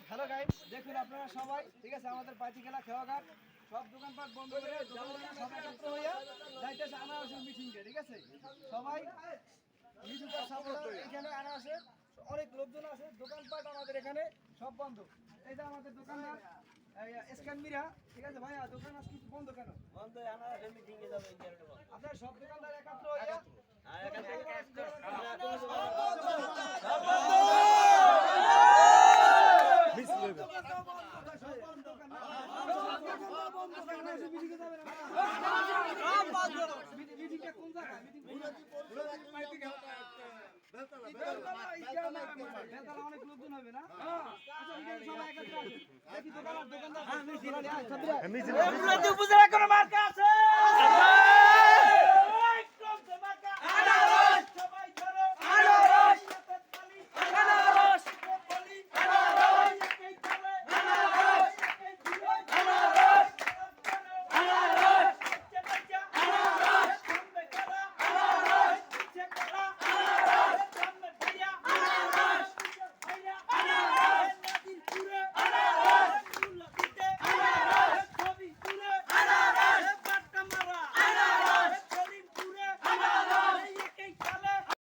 Hello guys, দেখুন আপনারা সবাই ঠিক আছে আমাদের পার্টি খেলা খেলাঘাট সব দোকানপাট বন্ধ করে সব একত্র হইয়া যাইতেছে আনারসের মিটিংয়ে। ঠিক আছে, সবাই মিঠুটার সামনে এখানে আনারসে অনেক লোকজন আছে, দোকানপাট আমাদের এখানে সব বন্ধ। এই যে আমাদের দোকানদার স্ক্যান মিরা, ঠিক আছে ভাইয়া, দোকান আজকে বন্ধ কেন? বন্ধ, আনারসের মিটিংয়ে যাবে। আপনারা সব দোকানদার একত্র হইয়া অনেক লোকজন হবে না? সবাই একত্র আছে।